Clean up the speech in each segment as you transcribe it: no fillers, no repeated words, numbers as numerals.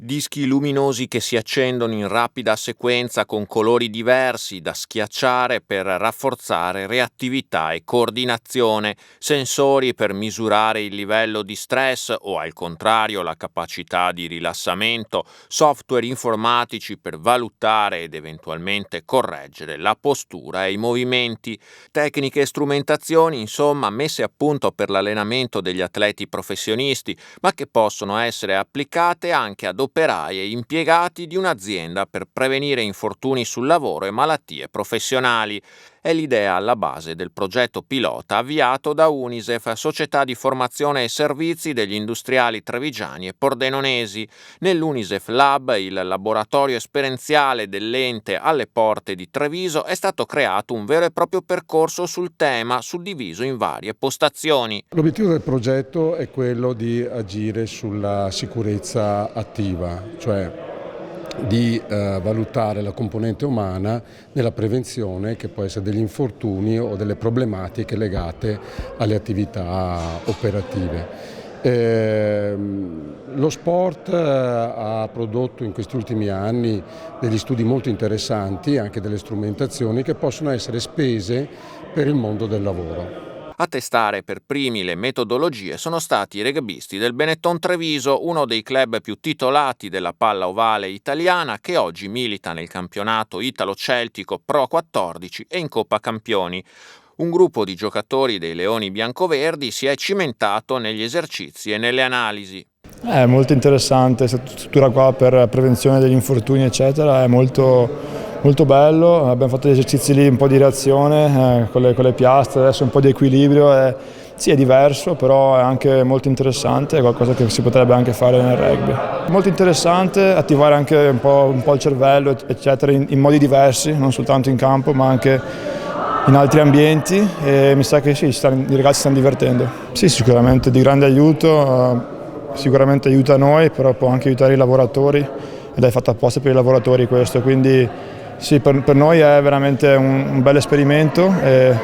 Dischi luminosi che si accendono in rapida sequenza con colori diversi da schiacciare per rafforzare reattività e coordinazione, sensori per misurare il livello di stress o al contrario la capacità di rilassamento, software informatici per valutare ed eventualmente correggere la postura e i movimenti, tecniche e strumentazioni insomma messe a punto per l'allenamento degli atleti professionisti, ma che possono essere applicate anche ad operai e impiegati di un'azienda per prevenire infortuni sul lavoro e malattie professionali. È l'idea alla base del progetto pilota avviato da Unisef, società di formazione e servizi degli industriali trevigiani e pordenonesi. Nell'Unisef Lab, il laboratorio esperienziale dell'ente alle porte di Treviso, è stato creato un vero e proprio percorso sul tema, suddiviso in varie postazioni. L'obiettivo del progetto è quello di agire sulla sicurezza attiva, cioè di valutare la componente umana nella prevenzione, che può essere degli infortuni o delle problematiche legate alle attività operative. Lo sport ha prodotto in questi ultimi anni degli studi molto interessanti, anche delle strumentazioni che possono essere spese per il mondo del lavoro. A testare per primi le metodologie sono stati i rugbisti del Benetton Treviso, uno dei club più titolati della palla ovale italiana, che oggi milita nel campionato italo-celtico Pro 14 e in Coppa Campioni. Un gruppo di giocatori dei Leoni Biancoverdi si è cimentato negli esercizi e nelle analisi. È molto interessante, questa struttura qua per prevenzione degli infortuni eccetera, è molto bello. Abbiamo fatto degli esercizi lì, un po' di reazione con le piastre, adesso un po' di equilibrio. Sì, è diverso, però è anche molto interessante, è qualcosa che si potrebbe anche fare nel rugby. Molto interessante attivare anche un po' il cervello eccetera in modi diversi, non soltanto in campo ma anche in altri ambienti, e mi sa che sì, i ragazzi si stanno divertendo. Sì, sicuramente di grande aiuto, sicuramente aiuta noi, però può anche aiutare i lavoratori ed è fatto apposta per i lavoratori questo, quindi sì, per noi è veramente un bel esperimento e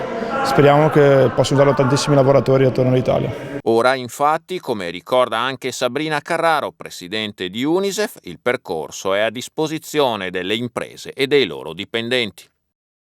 speriamo che possa usarlo tantissimi lavoratori attorno all'Italia. Ora, infatti, come ricorda anche Sabrina Carraro, presidente di Unisef, il percorso è a disposizione delle imprese e dei loro dipendenti.